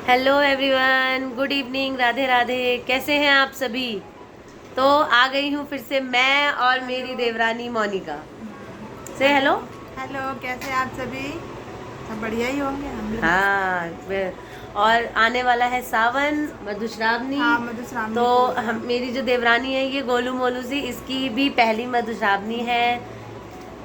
Hello everyone, good evening, Radhe Radhe. कैसे हैं आप सभी? तो आ गई हूँ फिर से मैं और मेरी देवरानी मोनिका से। हेलो। हेलो, कैसे आप सभी? सब बढ़िया ही होंगे हम भी हाँ, और आने वाला है सावन, मधुश्रावणी। हाँ, तो मधुश्रावणी पूजा। हम मेरी जो देवरानी है ये गोलू मोलू सी, इसकी भी पहली मधुश्रावणी है।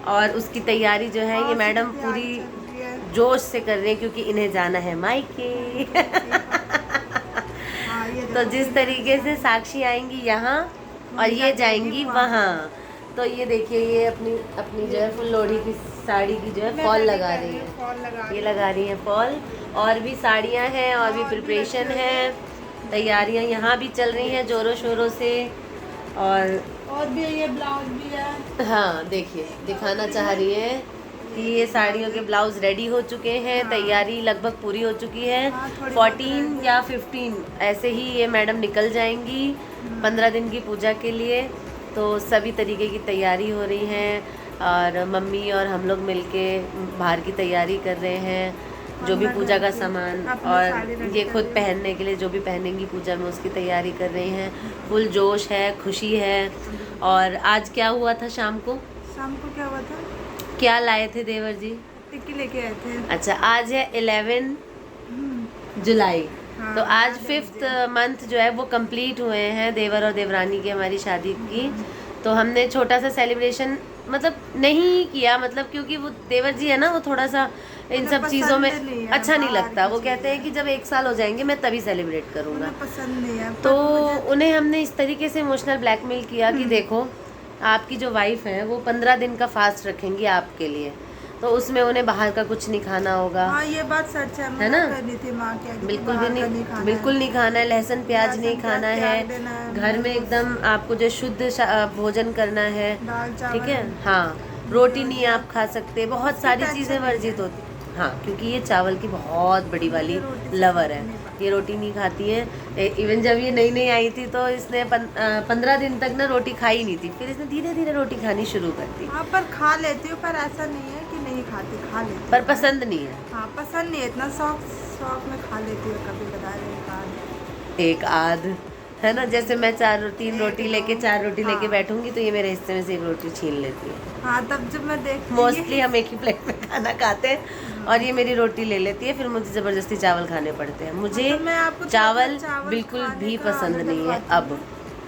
और उसकी तैयारी जो है ये और सी की मैडम तैयारी पूरी चल रही है। जोश से कर रहे हैं क्योंकि इन्हें जाना है मायके। सही बात है। हाँ, ये तो देखो जिस फिर तरीके से साक्षी आएंगी यहाँ और मोनिका ये जाएगी जाएंगी वहाँ। वहाँ, तो ये देखिए ये अपनी अपनी जो है फुल लोढ़ी की साड़ी की जो है मैं फॉल रेडी लगा कर रही रही हूँ, है। फॉल लगा ये रही लगा हूँ। रही हैं फॉल। और भी साड़ियाँ हैं और भी और भी रखी प्रिपरेशन हुई है। है। तैयारियाँ यहाँ भी चल रही हैं जोरों शोरों से। और भी ये ब्लाउज भी है। हाँ देखिए, दिखाना चाह रही है कि ये साड़ियों के ब्लाउज रेडी हो चुके हैं। हाँ तैयारी लगभग पूरी हो चुकी है। हाँ, थोड़ी बहुत रह 14 गई। या 15 ऐसे ही ये मैडम निकल जाएंगी 15 दिन की पूजा के लिए। तो सभी तरीके की तैयारी हो रही है और मम्मी और हम लोग मिलके बाहर की तैयारी कर रहे हैं। और जो भी मैं पूजा घर का की सामान अपनी साड़ी और रेडी ये कर खुद रही हूँ। पहनने के लिए जो भी पहनेंगी पूजा में उसकी तैयारी कर रही हैं। फुल जोश है, खुशी है। और आज क्या हुआ था शाम को? शाम को क्या हुआ था? क्या लाए थे देवर जी? टिक्की लेके आए थे। अच्छा, आज है 11 हम्म, जुलाई। हाँ, तो आज याद है 5th मुझे। मंथ जो है वो कंप्लीट हुए हैं देवर और देवरानी की हमारी शादी की। तो हमने छोटा सा सेलिब्रेशन मतलब नहीं किया, मतलब क्योंकि वो देवर जी है ना, वो थोड़ा सा इन उन्हें सब चीज़ों में पसंद नहीं है अच्छा नहीं बाहर लगता। की वो कहते हैं चीजें। कि जब 1 साल हो जाएंगे मैं तभी सेलिब्रेट करूँगा। उन्हें पसंद नहीं है तो पर मुझे। उन्हें हमने इस तरीके से इमोशनल ब्लैकमेल किया कि देखो, आपकी जो वाइफ है वो 15 दिन का फास्ट रखेंगी आपके लिए, तो उसमें उन्हें बाहर का कुछ नहीं खाना होगा, हाँ, ये बात सच है। है मना ना? कर रही थी माँ, कह रही थी बिल्कुल भी बाहर का नहीं नहीं, खाना बिल्कुल है। नहीं खाना है, लहसुन प्याज नहीं लहसुन प्याज खाना है। त्याग देना है, घर में मोमोज, एकदम आपको जो शुद्ध भोजन करना है। दाल ठीक है, चावल, हाँ। ये रोटी हो नहीं गया। आप खा सकते, बहुत उसकी सारी चीज़ें टेंशन नहीं वर्जित है। होती। हाँ, क्योंकि ये चावल की बहुत बड़ी ये वाली रोटी से लवर फर्क है। नहीं पड़ता। ये रोटी नहीं खाती है। इवन जब ये नई नई आई थी तो इसने 15 दिन तक ना रोटी खाई नहीं थी, फिर इसने धीरे धीरे रोटी खानी शुरू कर दी। हाँ, पर खा लेती हूँ, पर ऐसा नहीं है कि नहीं खाती, खा लेती पर हूँ। पसंद नहीं है। हाँ, पसंद नहीं है इतना। शौक शौक में खा लेती हूँ कभी कदार एक आध, है ना? जैसे मैं 3 रोटी लेके 4 रोटी लेके हाँ बैठूंगी तो ये मेरे हिस्से में से 1 रोटी छीन लेती है। हाँ, तब जब मैं देखती मोस्टली ये हम एक ही प्लेट में खाना खाते हैं और ये मेरी रोटी ले लेती है, फिर मुझे ज़बरदस्ती चावल खाने पड़ते हैं। मुझे मतलब मैं आपको चावल चावल बिल्कुल खाने भी का पसंद आदत नहीं है डलवाती अब।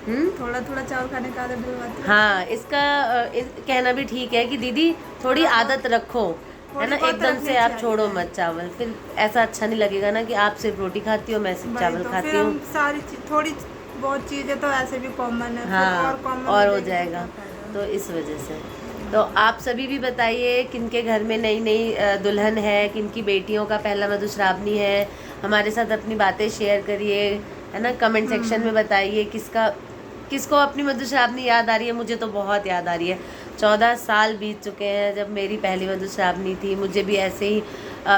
हूँ। थोड़ा थोड़ा चावल खाने का आदत डलवाती हूँ। हाँ, इसका कहना भी ठीक है कि दीदी थोड़ी थोड़ा आदत रखो, है थोड़ी ना? बहुत एकदम रखनी से आप छोड़ो चाहिए। मत चावल, फिर ऐसा अच्छा नहीं लगेगा ना कि आप सिर्फ रोटी खाती हो, मैं सिर्फ वही चावल तो, फिर खाती हूँ। हम सारी थोड़ी बहुत चीज़ें तो ऐसे भी कॉमन है, फिर हाँ, और कॉमन और हो जाएगी तो जाएगा। क्या फायदा। तो इस वजह से तो आप सभी भी बताइए किनके घर में नई नई दुल्हन है, किनकी बेटियों का पहला मधुश्रावणी है। हमारे साथ अपनी बातें शेयर करिए, है ना? कमेंट सेक्शन में बताइए किसको अपनी मधुश्रावणी याद आ रही है। मुझे तो बहुत याद आ रही है। 14 साल बीत चुके हैं जब मेरी पहली मधुश्रावणी थी। मुझे भी ऐसे ही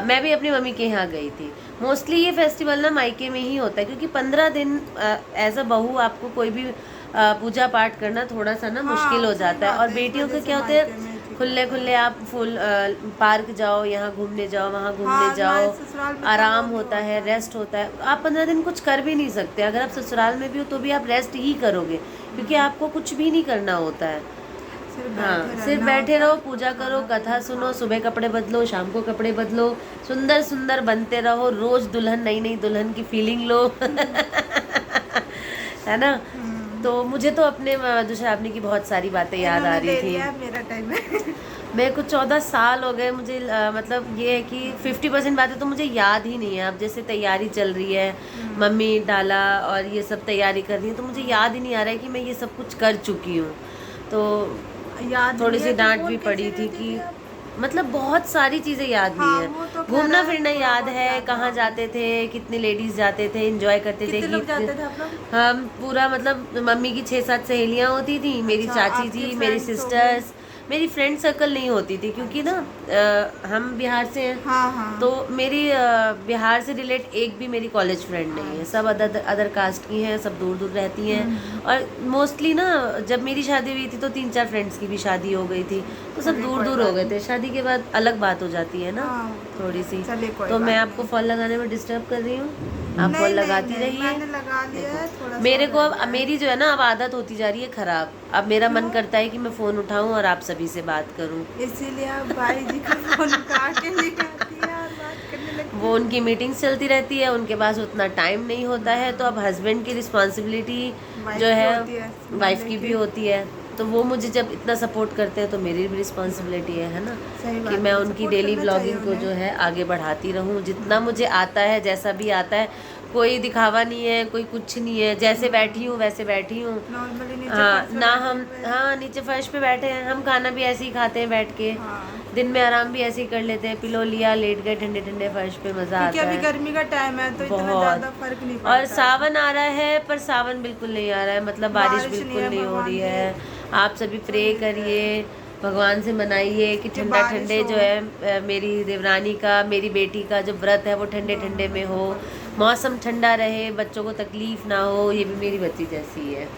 मैं भी अपनी मम्मी के यहाँ गई थी। मोस्टली ये फेस्टिवल ना मायके में ही होता है क्योंकि 15 दिन एज अ बहू आपको कोई भी पूजा पाठ करना थोड़ा सा ना मुश्किल हाँ, हो सही जाता है। और बात है, इस बेटियों वजह के से क्या होते मायके में हैं, ठीक खुले रहता खुले है। आप फुल पार्क जाओ, यहाँ घूमने जाओ, वहाँ घूमने हाँ, हमारे जाओ, ससुराल में आराम तो होता है, रेस्ट होता है। आप 15 दिन कुछ कर भी नहीं सकते। अगर आप ससुराल में भी हो तो भी आप रेस्ट ही करोगे क्योंकि आपको कुछ भी नहीं करना होता है। सिर्फ हाँ, बैठे सिर्फ रहना बैठे होता रहो, है, पूजा करो, खाना कथा पीना सुनो, खाओ। सुबह कपड़े बदलो, शाम को कपड़े बदलो, सुंदर सुंदर बनते रहो, रोज दुल्हन नई नई दुल्हन की फीलिंग लो। है ना? तो मुझे तो अपने मधुश्रावणी की बहुत सारी बातें याद आ इन्होंने रही ले थी। लिया, मेरा टाइम है। मेरे को 14 साल हो गए। मुझे मतलब ये है कि 50% बातें तो मुझे याद ही नहीं है। अब जैसे तैयारी चल रही है, मम्मी डाला और ये सब तैयारी कर रही है, तो मुझे याद ही नहीं आ रहा है कि मैं ये सब कुछ कर चुकी हूँ। तो याद थोड़ी नहीं सी है तो डांट बोल भी कैसे पड़ी थी रही थी कि आप? मतलब बहुत सारी चीज़ें याद नहीं हाँ, है। वो तो खैर घूमना है, फिरना थोड़ा याद बहुत है, याद है, कहाँ हाँ। जाते थे, कितनी लेडीज़ जाते थे, एंजॉय करते थे, कितने लोग गीत। जाते थे आप लोग? हम पूरा मतलब मम्मी की 6-7 सहेलियाँ होती थी, मेरी अच्छा, चाची आपके थी, मेरी फ्रेंड्स हो गए। सिस्टर्स। मेरी फ्रेंड सर्कल नहीं होती थी क्योंकि ना अच्छा। हम बिहार से हैं। हाँ हाँ। तो मेरी बिहार से रिलेट एक भी मेरी कॉलेज फ्रेंड नहीं है। सब अच्छा। अदर अदर कास्ट की हैं, सब दूर दूर रहती हैं। और मोस्टली ना जब मेरी शादी हुई थी तो 3-4 फ्रेंड्स की भी शादी हो गई थी। तो सब दूर दूर हो गए थे। शादी के बाद अलग बात हो जाती है ना, हाँ, थोड़ी सी। चलिए कोई तो बात मैं आपको नहीं। फॉल लगाने में डिस्टर्ब कर रही हूँ, आप नहीं, फॉल नहीं, लगाती नहीं, रहिए। मैंने लगा लिया है, थोड़ा मेरे सा को रह अब गया है। मेरी जो है ना अब आदत होती जा रही है खराब। अब मेरा मन क्यों? करता है कि मैं फ़ोन उठाऊं और आप सभी से बात करूं। इसीलिए आप भाई जी का फोन उठा के लिए आती है और बात करने लगती वो उनकी मीटिंग्स चलती रहती है, उनके पास उतना टाइम नहीं होता है। तो अब हस्बैंड की रिस्पॉन्सिबिलिटी वाइफ जो की है होती है, वाइफ संभालने की भी की। होती है। तो वो मुझे जब इतना सपोर्ट करते हैं तो मेरी भी रिस्पॉन्सिबिलिटी है ना, सही कि बात मैं है, उनकी सपोर्ट डेली करना चाहिए ब्लॉगिंग को उन्हें। जो है आगे बढ़ाती रहूं जितना मुझे आता है, जैसा भी आता है। कोई दिखावा नहीं है, कोई कुछ नहीं है, जैसे बैठी हूँ वैसे बैठी हूँ। नॉर्मली नीचे हाँ फर्श पे ना, बैठे हम हुए। हाँ नीचे फर्श पे बैठे हैं, हम खाना भी ऐसे ही खाते हैं बैठ के। हाँ, दिन में आराम भी ऐसे ही कर लेते हैं, पिलो लिया, लेट गए ठंडे ठंडे फर्श पे, मज़ा क्योंकि आता अभी है गर्मी का टाइम है तो इतना बहुत। ज्यादा फर्क नहीं पड़ता और है। सावन आ रहा है, पर सावन बिल्कुल नहीं आ रहा है, मतलब बारिश बारिश नहीं बिल्कुल है, नहीं हो भगवान रही की है। आप सभी प्रे वही है करिए, भगवान से मनाइए कि कि ठंडा बारिश ठंडे हो। जो है मेरी देवरानी का, मेरी बेटी का जो व्रत है वो ठंडे ठंडे में हो, मौसम ठंडा रहे, बच्चों को तकलीफ ना हो। ये भी मेरी बच्ची जैसी है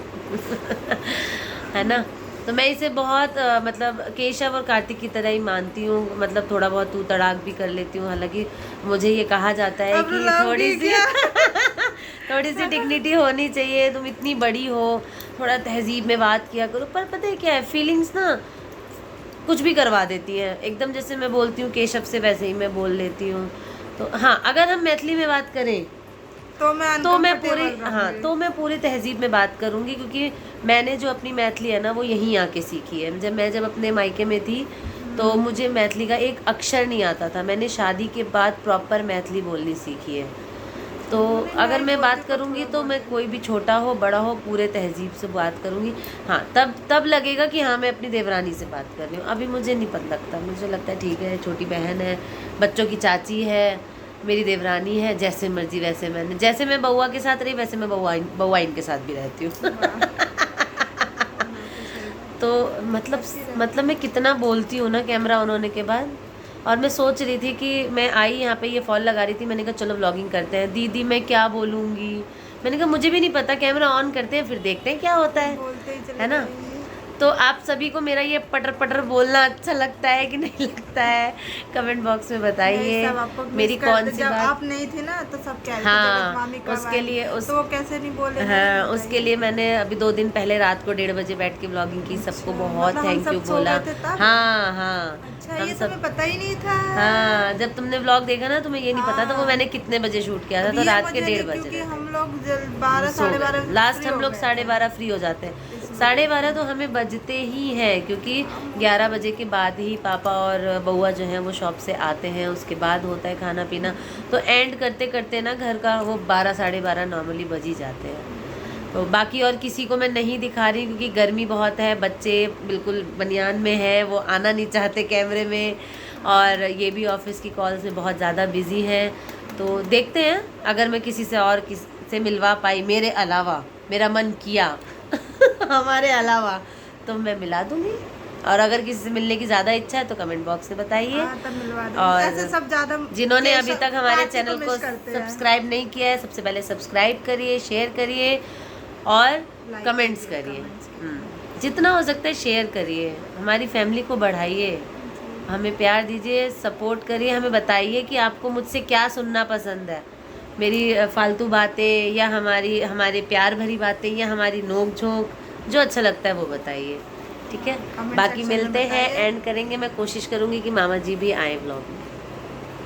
है ना। तो मैं इसे बहुत मतलब केशव और कार्तिक की तरह ही मानती हूँ। मतलब थोड़ा बहुत तू तड़ाक भी कर लेती हूँ, हालांकि मुझे ये कहा जाता है अब कि रुलाऊंगी थोड़ी सी क्या? थोड़ी सी डिग्निटी होनी चाहिए, तुम इतनी बड़ी हो, थोड़ा तहजीब में बात किया करो। पर पता है क्या है, फीलिंग्स ना कुछ भी करवा देती हैं। एकदम जैसे मैं बोलती हूँ केशव से, वैसे ही मैं बोल लेती हूँ। तो हाँ, अगर हम मैथिली में बात करें तो मैं तो मैं पूरी अनकंफर्टेबल हाँ रहूंगी। तो मैं पूरी तहजीब में बात करूँगी, क्योंकि मैंने जो अपनी मैथिली है ना वो यहीं आके सीखी है। जब अपने मायके में थी तो मुझे मैथिली का एक अक्षर नहीं आता था। मैंने शादी के बाद प्रॉपर मैथिली बोलनी सीखी है। तो अगर मैं बात करूँगी तो मैं कोई भी छोटा हो बड़ा हो पूरे तहजीब से बात करूँगी। हाँ, तब लगेगा कि हाँ मैं अपनी देवरानी से बात कर रही हूँ। अभी मुझे नहीं पता लगता, मुझे लगता है ठीक है, छोटी बहन है, बच्चों की चाची है, मेरी देवरानी है, जैसे मर्जी वैसे जैसे मैं बउआ के साथ रही वैसे मैं बउआ इनके साथ भी रहती हूँ तो मतलब मैं कितना बोलती हूँ ना कैमरा ऑन होने के बाद। और मैं सोच रही थी कि मैं आई यहाँ पे ये फॉल लगा रही थी, मैंने कहा चलो व्लॉगिंग करते हैं। दीदी मैं क्या बोलूँगी, मैंने कहा मुझे भी नहीं पता, कैमरा ऑन करते हैं फिर देखते हैं क्या होता बोलते ही चले है ना। जाएंगे। तो आप सभी को मेरा ये पटर पटर बोलना अच्छा लगता है कि नहीं लगता है, कमेंट बॉक्स में नहीं, बताइए। सब आपको मेरी मिस कौन करते। सी जब बात, आप नहीं थी ना तो सब कह रहे थे हाँ जगत मामी कब उसके लिए आएंगी, उस तो वो कैसे नहीं बोले। हाँ उसके लिए मैंने अभी 2 दिन पहले रात को 1:30 बजे बैठ के व्लॉगिंग की। सबको अच्छा, बहुत मतलब हम थैंक यू सब सो बोला। गए थे तब? हाँ हाँ, अच्छा, हम ये तो सब हमें पता ही नहीं था। हाँ, जब तुमने व्लॉग देखा ना तुम्हें ये नहीं पता था वो हाँ। मैंने कितने बजे शूट किया था। अब तो ये रात के मुझे 1:30 नहीं, बज क्योंकि रहे हम थे, लोग 12 सो साढ़े गए। 12 लास्ट फ्री हम हो लोग गए थे। 12:30 फ्री हो जाते हैं। 12:30 तो हमें बजते ही हैं, क्योंकि 11 बजे के बाद ही पापा और बउआ जो हैं वो शॉप से आते हैं, उसके बाद होता है खाना पीना। तो एंड करते करते ना घर का वो 12 साढ़े 12 नॉर्मली बज ही जाते हैं। तो बाकी और किसी को मैं नहीं दिखा रही क्योंकि गर्मी बहुत है, बच्चे बिल्कुल बनियान में है, वो आना नहीं चाहते कैमरे में, और ये भी ऑफिस की कॉल से बहुत ज़्यादा बिजी हैं। तो देखते हैं अगर मैं किसी से और किसी से मिलवा पाई मेरे अलावा, मेरा मन किया हमारे अलावा, तो मैं मिला दूंगी। और अगर किसी से मिलने की ज़्यादा इच्छा है तो कमेंट बॉक्स में बताइए। हाँ, तब मिलवा देंगे। और ऐसे सब ज्यादा जिन्होंने अभी तक हमारे पार्टी चैनल को मिस करते हैं। सब्सक्राइब नहीं किया है, सबसे पहले सब्सक्राइब करिए, शेयर करिए और Like कमेंट्स करिए, करिए। comments जितना हो सकता है शेयर करिए, हमारी फैमिली को बढ़ाइए, हमें प्यार दीजिए, सपोर्ट करिए, हमें बताइए कि आपको मुझसे क्या सुनना पसंद है। मेरी फालतू बातें या हमारे प्यार भरी बातें या हमारी नोक झोंक, जो अच्छा लगता है वो बताइए, ठीक है। Comment बाकी section में मिलते हैं, बताइए। एंड करेंगे। मैं कोशिश करूँगी कि मामा जी भी आए ब्लॉग में।